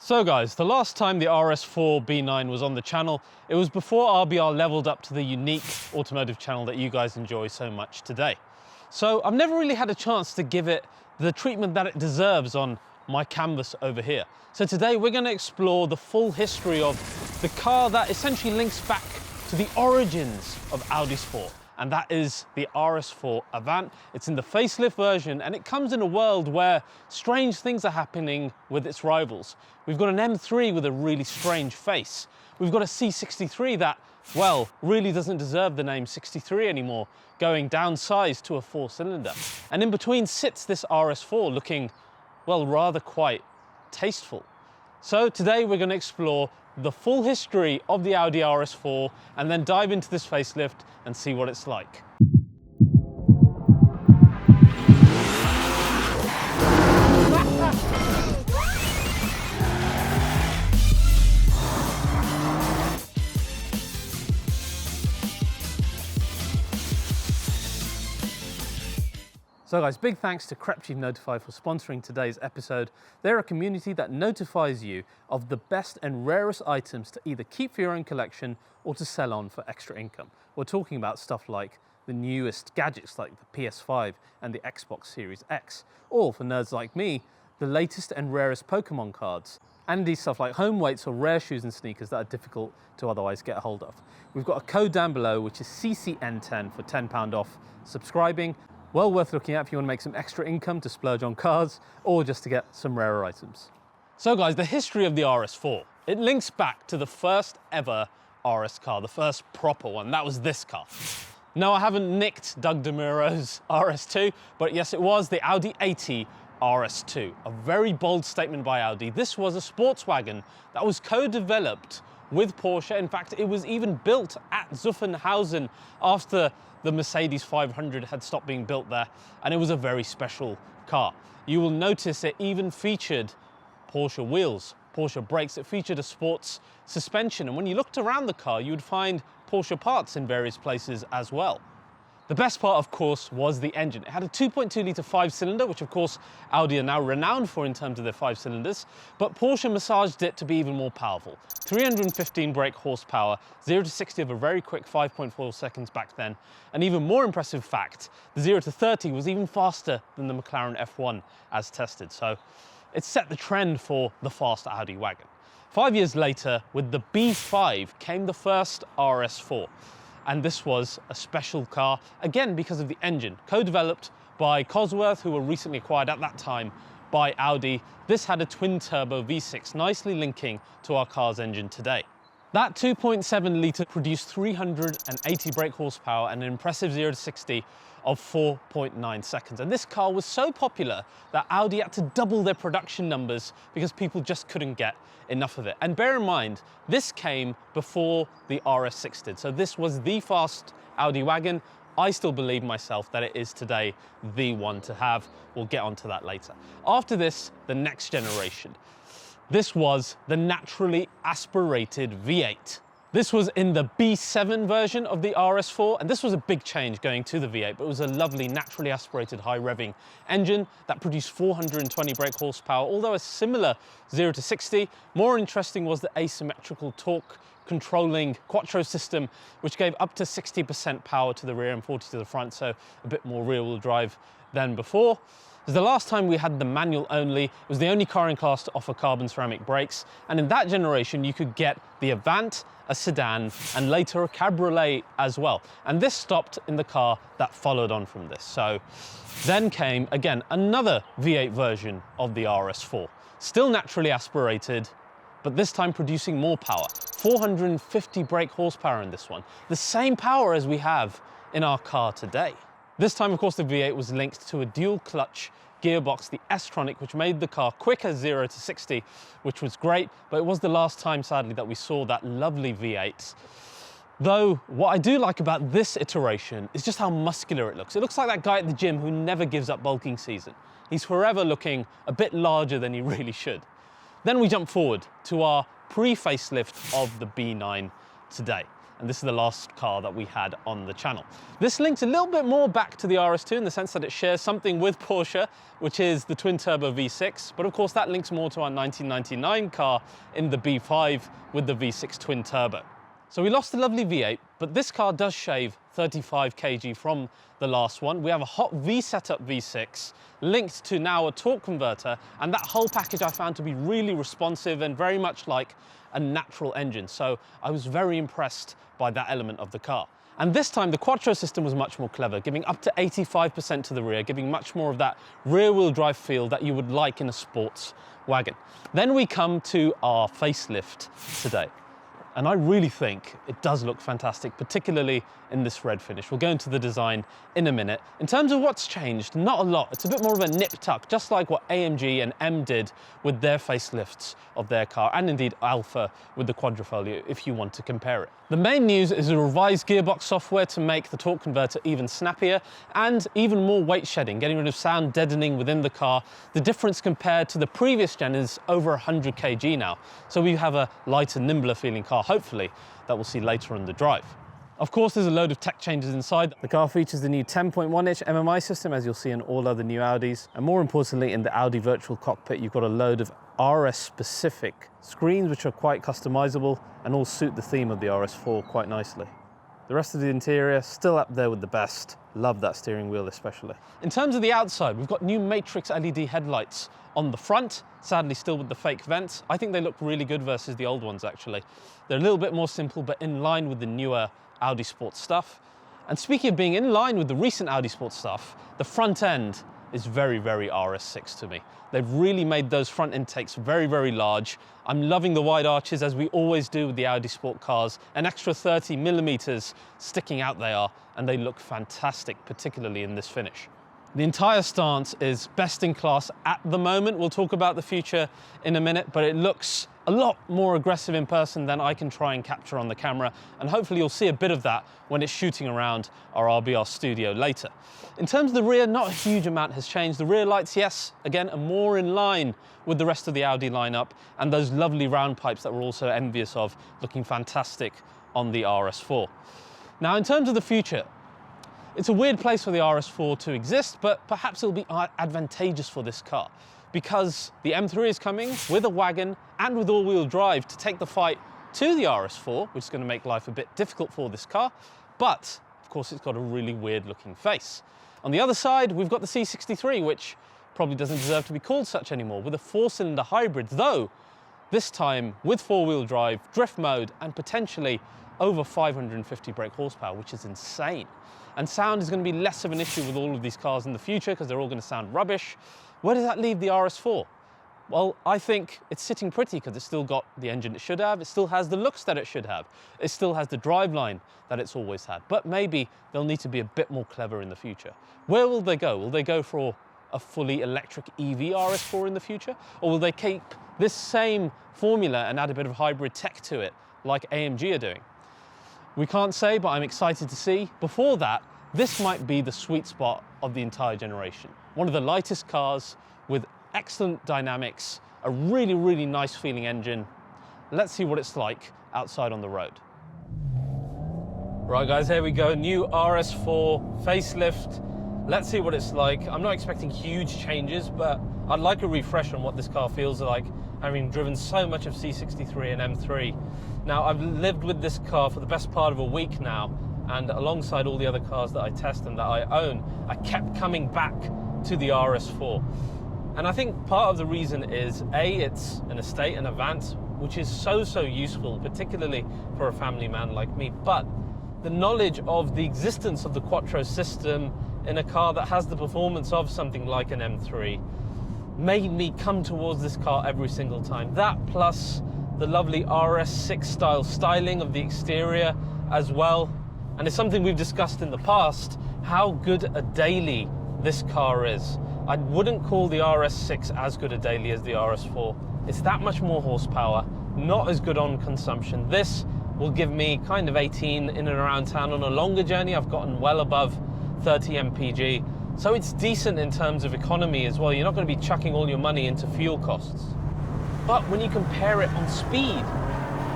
So guys, the last time the RS4 B9 was on the channel, it was before RBR leveled up to the unique automotive channel that you guys enjoy so much today. So I've never really had a chance to give it the treatment that it deserves on my canvas over here. So today we're going to explore the full history of the car that essentially links back to the origins of Audi Sport. And that is the RS4 Avant. It's in the facelift version, and it comes in a world where strange things are happening with its rivals. We've got an M3 with a really strange face. We've got a C63 that, well, really doesn't deserve the name 63 anymore, going downsized to a 4-cylinder. And in between sits this RS4 looking, well, rather quite tasteful. So today we're going to explore the full history of the Audi RS4 and then dive into this facelift and see what it's like. So guys, big thanks to Crep Chief Notify for sponsoring today's episode. They're a community that notifies you of the best and rarest items to either keep for your own collection or to sell on for extra income. We're talking about stuff like the newest gadgets like the PS5 and the Xbox Series X, or for nerds like me, the latest and rarest Pokemon cards, and these stuff like home weights or rare shoes and sneakers that are difficult to otherwise get a hold of. We've got a code down below which is CCN10 for £10 off subscribing. Well worth looking at if you want to make some extra income to splurge on cars or just to get some rarer items. So guys, the history of the RS4. It links back to the first ever RS car, the first proper one. That was this car. No, I haven't nicked Doug DeMuro's RS2, but yes, it was the Audi A80 RS2. A very bold statement by Audi. This was a sports wagon that was co-developed with Porsche. In fact, it was even built at Zuffenhausen after the Mercedes 500 had stopped being built there, and it was a very special car. You will notice it even featured Porsche wheels, Porsche brakes. It featured a sports suspension, and when you looked around the car, you would find Porsche parts in various places as well. The best part, of course, was the engine. It had a 2.2 litre 5-cylinder, which of course Audi are now renowned for in terms of their 5-cylinders, but Porsche massaged it to be even more powerful. 315 brake horsepower, 0 to 60 of a very quick 5.4 seconds back then. An even more impressive fact, the 0 to 30 was even faster than the McLaren F1 as tested. So it set the trend for the fast Audi wagon. 5 years later, with the B5 came the first RS4. And this was a special car, again because of the engine. Co-developed by Cosworth, who were recently acquired at that time by Audi. This had a twin-turbo V6, nicely linking to our car's engine today. That 2.7 litre produced 380 brake horsepower and an impressive 0 to 60 of 4.9 seconds. And this car was so popular that Audi had to double their production numbers because people just couldn't get enough of it. And bear in mind, this came before the RS6 did. So this was the fast Audi wagon. I still believe myself that it is today the one to have. We'll get onto that later. After this, the next generation. This was the naturally aspirated V8. This was in the B7 version of the RS4, and this was a big change going to the V8, but it was a lovely naturally aspirated high revving engine that produced 420 brake horsepower, although a similar 0 to 60. More interesting was the asymmetrical torque controlling quattro system, which gave up to 60% power to the rear and 40 to the front, so a bit more rear-wheel drive than before. The last time we had the manual only. It was the only car in class to offer carbon ceramic brakes, and in that generation you could get the Avant, a sedan, and later a cabriolet as well. And this stopped in the car that followed on from this. So then came, again, another V8 version of the RS4. Still naturally aspirated, but this time producing more power. 450 brake horsepower in this one. The same power as we have in our car today. This time, of course, the V8 was linked to a dual clutch gearbox, the S-Tronic, which made the car quicker 0 to 60, which was great, but it was the last time, sadly, that we saw that lovely V8. Though, what I do like about this iteration is just how muscular it looks. It looks like that guy at the gym who never gives up bulking season. He's forever looking a bit larger than he really should. Then we jump forward to our pre-facelift of the B9 today. and this is the last car that we had on the channel. This links a little bit more back to the RS2 in the sense that it shares something with Porsche, which is the twin-turbo V6, but of course that links more to our 1999 car in the B5 with the V6 twin-turbo. So we lost the lovely V8, but this car does shave 35 kg from the last one. We have a hot V-setup V6 linked to now a torque converter, and that whole package I found to be really responsive and very much like a natural engine. So I was very impressed by that element of the car. And this time the Quattro system was much more clever, giving up to 85% to the rear, giving much more of that rear-wheel drive feel that you would like in a sports wagon. Then we come to our facelift today. And I really think it does look fantastic, particularly in this red finish. We'll go into the design in a minute. In terms of what's changed, not a lot. It's a bit more of a nip tuck, just like what AMG and M did with their facelifts of their car, and indeed Alfa with the Quadrifoglio, if you want to compare it. The main news is a revised gearbox software to make the torque converter even snappier and even more weight shedding, getting rid of sound deadening within the car. The difference compared to the previous gen is over 100 kg now. So we have a lighter, nimbler feeling car, hopefully, that we'll see later on the drive. Of course, there's a load of tech changes inside. The car features the new 10.1-inch MMI system, as you'll see in all other new Audis. And more importantly, in the Audi virtual cockpit, you've got a load of RS-specific screens, which are quite customizable and all suit the theme of the RS4 quite nicely. The rest of the interior, still up there with the best. Love that steering wheel especially. In terms of the outside, we've got new matrix LED headlights on the front, sadly still with the fake vents. I think they look really good versus the old ones actually. They're a little bit more simple, but in line with the newer Audi Sport stuff. And speaking of being in line with the recent Audi Sport stuff, the front end is very, very RS6 to me. They've really made those front intakes very, very large. I'm loving the wide arches, as we always do with the Audi Sport cars. An extra 30 millimeters sticking out they are, and they look fantastic, particularly in this finish. The entire stance is best in class at the moment. We'll talk about the future in a minute, but it looks a lot more aggressive in person than I can try and capture on the camera, and hopefully you'll see a bit of that when it's shooting around our RBR studio later. In terms of the rear, not a huge amount has changed. The rear lights, yes, again, are more in line with the rest of the Audi lineup, and those lovely round pipes that we're also envious of, looking fantastic on the RS4. Now, in terms of the future, it's a weird place for the RS4 to exist, but perhaps it'll be advantageous for this car, because the M3 is coming with a wagon and with all-wheel drive to take the fight to the RS4, which is going to make life a bit difficult for this car, but of course it's got a really weird-looking face. On the other side, we've got the C63, which probably doesn't deserve to be called such anymore, with a 4-cylinder hybrid, though this time with 4-wheel drive, drift mode, and potentially over 550 brake horsepower, which is insane. And sound is going to be less of an issue with all of these cars in the future because they're all going to sound rubbish. Where does that leave the RS4? Well, I think it's sitting pretty because it's still got the engine it should have. It still has the looks that it should have. It still has the driveline that it's always had. But maybe they'll need to be a bit more clever in the future. Where will they go? Will they go for a fully electric EV RS4 in the future? Or will they keep this same formula and add a bit of hybrid tech to it like AMG are doing? We can't say, but I'm excited to see. Before that, this might be the sweet spot of the entire generation. One of the lightest cars with excellent dynamics, a really, really nice feeling engine. Let's see what it's like outside on the road. Right guys, here we go. New RS4 facelift. Let's see what it's like. I'm not expecting huge changes, but I'd like a refresh on what this car feels like, having driven so much of C63 and M3. Now, I've lived with this car for the best part of a week now, and alongside all the other cars that I test and that I own, I kept coming back to the RS4. And I think part of the reason is, A, it's an estate, an Avant, which is so useful, particularly for a family man like me, but the knowledge of the existence of the Quattro system in a car that has the performance of something like an M3 made me come towards this car every single time. That plus the lovely RS6 style styling of the exterior as well. And it's something we've discussed in the past, how good a daily this car is. I wouldn't call the RS6 as good a daily as the RS4. It's that much more horsepower, not as good on consumption. This will give me kind of 18 in and around town. On a longer journey, I've gotten well above 30 mpg. So it's decent in terms of economy as well. You're not going to be chucking all your money into fuel costs. But when you compare it on speed,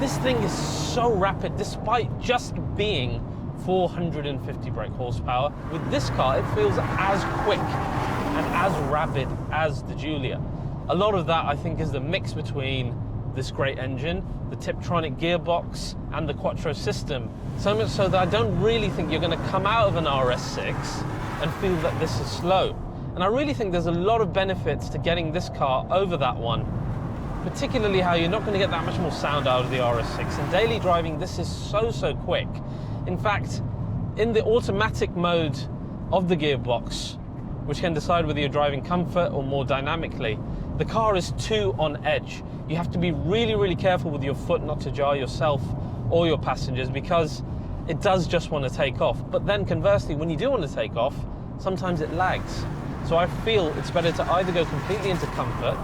This thing is so rapid despite just being 450 brake horsepower. With this car, it feels as quick and as rapid as the Giulia. A lot of that, I think, is the mix between this great engine, the Tiptronic gearbox, and the Quattro system. So much so that I don't really think you're going to come out of an RS6 and feel that this is slow. And I really think there's a lot of benefits to getting this car over that one, particularly how you're not going to get that much more sound out of the RS6. In daily driving, this is so quick. In fact, in the automatic mode of the gearbox, which can decide whether you're driving comfort or more dynamically, the car is too on edge. You have to be really careful with your foot not to jar yourself or your passengers, because it does just want to take off. But then conversely, when you do want to take off, sometimes it lags. So I feel it's better to either go completely into comfort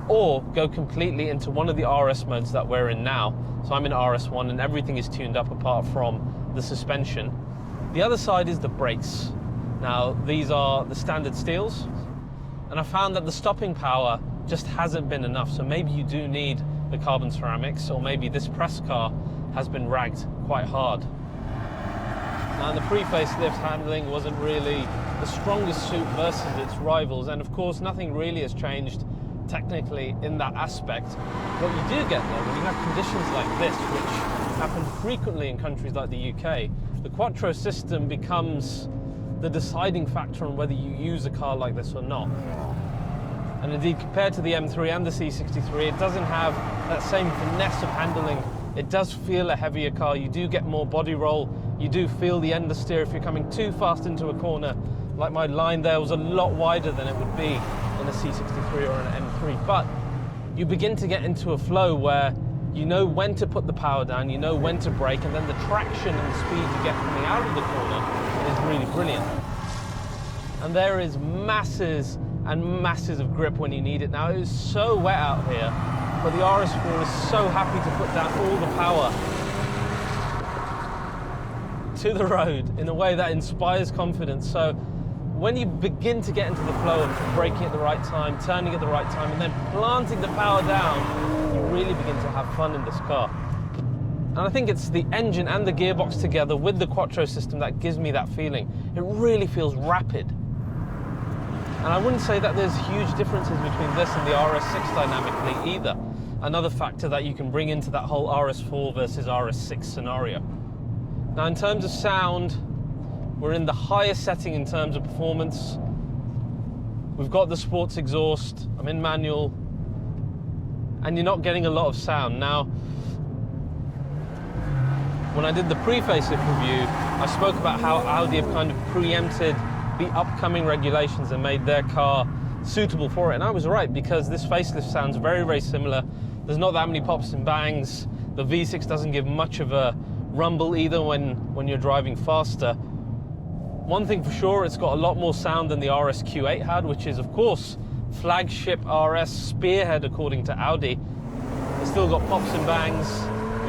or go completely into one of the RS modes that we're in now. So I'm in RS1 and everything is tuned up apart from the suspension. The other side is the brakes. Now, these are the standard steels, and I found that the stopping power just hasn't been enough. So maybe you do need the carbon ceramics, or maybe this press car has been ragged quite hard. Now, the pre-facelift handling wasn't really the strongest suit versus its rivals, and of course nothing really has changed technically in that aspect. What you do get though, when you have conditions like this, which happen frequently in countries like the UK, the Quattro system becomes the deciding factor on whether you use a car like this or not. And indeed, compared to the M3 and the C63, it doesn't have that same finesse of handling. It does feel a heavier car. You do get more body roll. You do feel the understeer if you're coming too fast into a corner. Like my line there was a lot wider than it would be in a C63 or an M3. But you begin to get into a flow where you know when to put the power down, you know when to brake, and then the traction and the speed you get coming out of the corner is really brilliant. And there is masses and masses of grip when you need it. Now, it is so wet out here, but the RS4 is so happy to put down all the power to the road in a way that inspires confidence. So when you begin to get into the flow of braking at the right time, turning at the right time, and then planting the power down, you really begin to have fun in this car. And I think it's the engine and the gearbox together with the Quattro system that gives me that feeling. It really feels rapid. And I wouldn't say that there's huge differences between this and the RS6 dynamically either. Another factor that you can bring into that whole RS4 versus RS6 scenario. Now, in terms of sound, we're in the highest setting in terms of performance. We've got the sports exhaust, I'm in manual, and you're not getting a lot of sound. Now, when I did the pre-facelift review, I spoke about how Audi have kind of preempted the upcoming regulations and made their car suitable for it. And I was right, because this facelift sounds very similar. There's not that many pops and bangs. The V6 doesn't give much of a rumble either when you're driving faster. One thing for sure, it's got a lot more sound than the RS-Q8 had, which is of course flagship RS spearhead according to Audi. It's still got pops and bangs,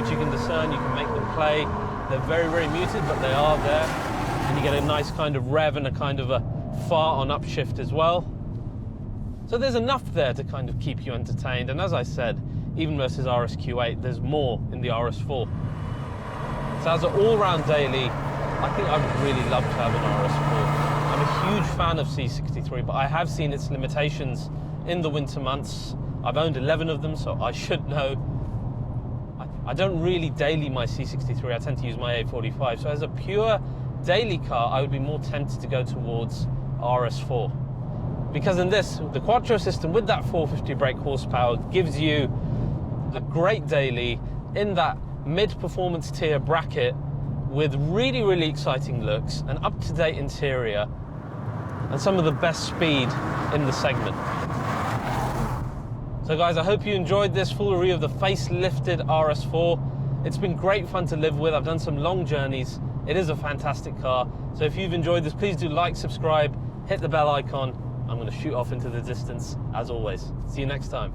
which you can discern, you can make them play. They're very muted, but they are there. And you get a nice kind of rev and a kind of a fart on upshift as well. So there's enough there to kind of keep you entertained. And as I said, even versus RS-Q8, there's more in the RS4. So as an all-round daily, I think I would really love to have an RS4. I'm a huge fan of C63, but I have seen its limitations in the winter months. I've owned 11 of them, so I should know. I don't really daily my C63, I tend to use my A45. So as a pure daily car, I would be more tempted to go towards RS4. Because in this, the Quattro system with that 450 brake horsepower gives you a great daily in that mid-performance tier bracket with really exciting looks, an up-to-date interior, and some of the best speed in the segment. So guys, I hope you enjoyed this full review of the facelifted RS4. It's been great fun to live with. I've done some long journeys. It is a fantastic car. So if you've enjoyed this, please do like, subscribe, hit the bell icon. I'm going to shoot off into the distance as always. See you next time.